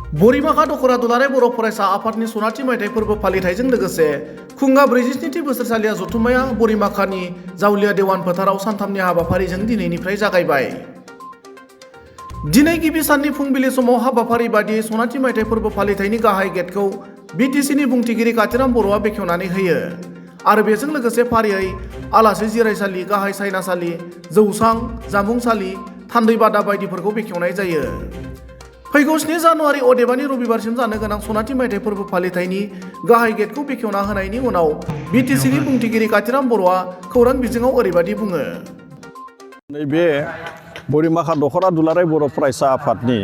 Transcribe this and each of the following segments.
बरिमाखा दखरा दुलाराय बर' फरायसा आफादनि सनाथि मायथाइ फोरबो फालिथायजों लोगोसे खुंगा 47थि बोसोरसालिया जथुम्माया बरिमाखानि जावलिया देवान फोथाराव सानथामनि हाबाफारिजों दिनैनिफ्राय जागायबाय। दिनै गिबि साननि फुंबिलि समाव हाबाफारि बादियै सनाथि मायथाइ फोरबो फालिथायनि गाहाय गेटखौ बिटिसिनि बुंथिगिरि काथिराम बर'आ बेखेवनानै होयो आरो बेजों लोगोसे फारियै आलासि जिरायसालि, गाहाय सायनासालि, जौसां, जामुंसालि, थान्दै बादा बायदिफोरखौ बेखेवनाय जायो। फैगौ 7 जानुवारि अदेबानि रबिबारसिम जानो गोनां सनाथि मायथाइ फोरबो फालिथायनि गाहाय गेटखौ बेखेवना होनायनि उनाव बिटिसिनि बुंथिगिरि काथिराम बर'आ खौरां बिजोङाव ओरैबादि बुङो। नैबे बरिमाखा दखरा दुलाराय बर' फरायसा आफादनि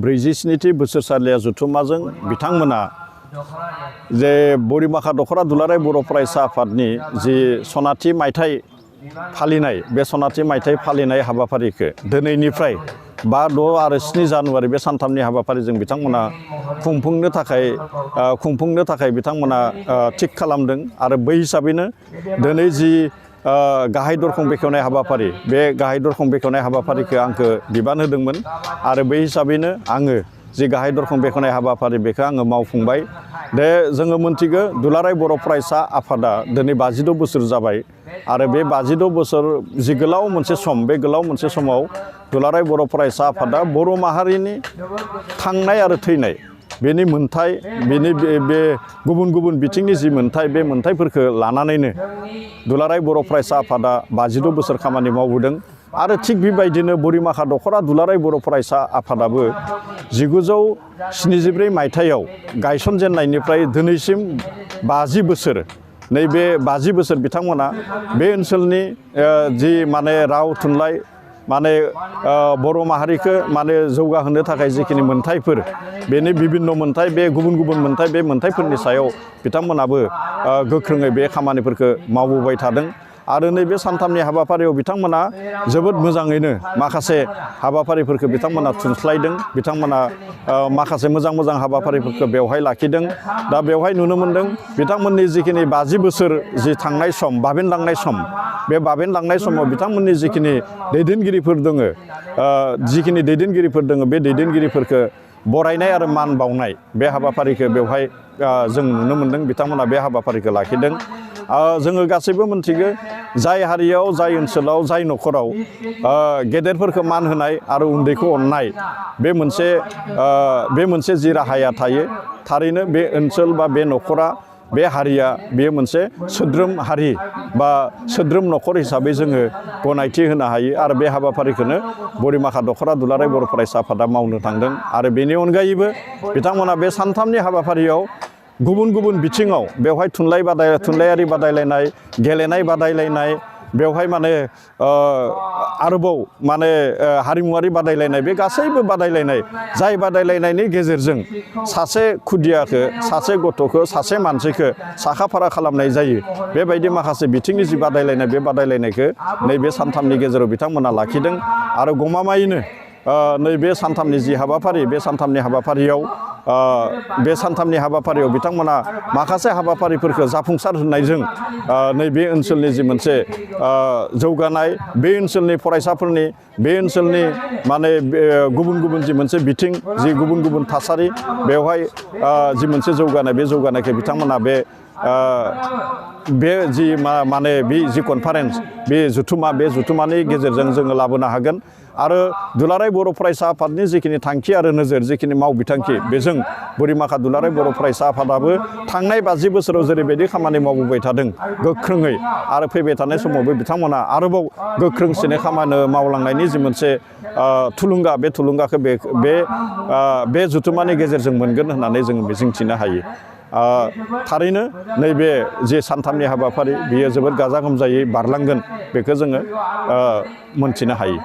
47थि बोसोरसालिया जथुम्माजों बिथांमोना जे बरिमाखा दखरा दुलाराय बर' फरायसा आफादनि जि सनाथि मायथाइ फालिनाय बे सनाथि मायथाइ फालिनाय हाबाफारिखौ दिनैनिफ्राय 5, 6 आरो 7 जानुवारि बे सानथामनि हाबाफारिजों बिथांमोना खुंफुंनो थाखाय बिथांमोना थिग खालामदों आरो बै हिसाबैनो दिनै जि गाहाय दरखं बेखेवनाय हाबाफारि बे गाहाय दरखं बेखेवनाय हाबाफारिखौ आंखौ बिबान होदोंमोन आरो बै हिसाबैनो आङो जि गाहाय दरखं बेखेवनाय हाबाफारि बेखौ आङो मावफुंबाय। दे जोङो मोनथिगौ दुलाराय बर' फरायसा आफादा दिनै 56 बोसोर जाबाय आरो बे 56 बोसोर जि गोलाव मोनसे सम बे गोलाव मोनसे समाव दुलाराय बर' फरायसा आफादा बर' माहारिनि थांनाय आरो थैनाय बेनि मोन्थाय बेनि बे गुबुन गुबुन बिथिंनि जि मोन्थाय बे मोन्थायफोरखौ लानानैनो दुलाराय बर' फरायसा आफादा 56 बोसोर खामानि मावबोदों आरो थिग बेबायदिनो बरिमाखा दखरा दुलाराय बर' फरायसा आफादाबो 1974 मायथाइयाव गायसनजेननायनिफ्राय दिनैसिम 50 बोसोर नैबे 50 बोसोर बिथांमोना बे ओनसोलनि जि माने राव थुनलाइ माने बर' माहारिखौ माने जौगाहोनो थाखाय जिखिनि मोन्थायफोर बेनि बिभिन्न मोन्थाय बे गुबुन गुबुन मोन्थाय बे मोन्थायफोरनि सायाव बिथांमोनाबो गोख्रोङै बे खामानिफोरखौ मावबोबाय थादों आरो नैबे सानथामनि हाबाफारियाव बिथांमोना जोबोद मोजाङैनो माखासे हाबाफारिफोरखौ बिथांमोना थुनस्लायदों, बिथांमोना माखासे मोजां मोजां हाबाफारिफोरखौ बेवहाय लाखिदों। दा बेवहाय नुनो मोन्दों बिथांमोननि जिखिनि 50 बोसोर जि थांनाय सम बाबेनलांनाय सम बे बाबेनलांनाय समाव बिथांमोननि जिखिनि दैदेनगिरिफोर दङ बे दैदेनगिरिफोरखौ बरायनाय आरो मान बावनाय बे हाबाफारिखौ बेवहाय जों नुनो मोन्दों। बिथांमोना बे हाबाफारिखौ लाखिदों। जोङो गासैबो मोनथिगौ जाय हारियाव, जाय ओनसोलाव, जाय न'खराव गेदेरफोरखौ मान होनाय आरो उन्दैखौ अननाय बे मोनसे जि राहाया थायो थारैनो बे ओनसोल बा बे न'खरा बे हारिया बेयो मोनसे सोद्रोम हारि बा सोद्रोम न'खर हिसाबै जोङो गनायथि होनो हायो आरो बे हाबाफारिखौनो बरिमाखा दखरा दुलाराय बर' फरायसा आफादा मावनो थांदों आरो बेनि अनगायैबो बिथांमोना बे सानथामनि हाबाफारियाव गुबुन गुबुन बिथिङाव बेवहाय थुनलाइयारि बादायलायनाय, गेलेनाय बादायलायनाय, बेवहाय माने आरोबाव माने हारिमुवारि बादायलायनाय बे गासैबो बादायलायनाय जाय बादायलायनायनि गेजेरजों सासे खुदियाखौ, सासे गथ'खौ, सासे मानसिखौ साखा-फारा खालामनाय जायो बेबायदि माखासे बिथिंनि जि बादायलायनाय बे बादायलायनायखौ नैबे सानथामनि गेजेराव बिथांमोना लाखिदों आरो गमामायैनो नैबे सानथामनि जि हाबाफारि बे सानथामनि हाबाफारियाव बिथांमोना माखासे हाबाफारिफोरखौ जाफुंसार होनायजों नैबे ओनसोलनि जि मोनसे जौगानाय बे ओनसोलनि फरायसाफोरनि बे ओनसोलनि माने गुबुन गुबुन जि मोनसे बिथिं जि गुबुन गुबुन थासारि बेवहाय जि मोनसे जौगानाय बे जौगानायखौ बिथांमोना बे जि माने बे जि कनफारेन्स बे जुथुमानि गेजेरजों जोङो लाबोनो हागोन आरो दुलाराय बर' फरायसा आफादनि जिखिनि थांखि आरो नोजोर जिखिनि मावबिथांखि बेजों बरिमाखा दुलाराय बर' फरायसा आफादाबो थांनाय 50 बोसोराव जेरैबायदि खामानि मावबोबाय थादों गोख्रोङै आरो फैबाय थानाय समावबो बिथांमोना आरोबाव गोख्रोंसिनै खामानि मावलांनायनि जि मोनसे थुलुंगा बे थुलुंगाखौ बे जुथुमानि गेजेरजों मोनगोन होननानै जोङो मिजिंथिनो हायो। थारैनो नैबे जे सानथामनि हाबाफारि बियो जोबोद गाजा गोमजायै बारलांगोन बेखौ जोङो मोनथिनो हायो।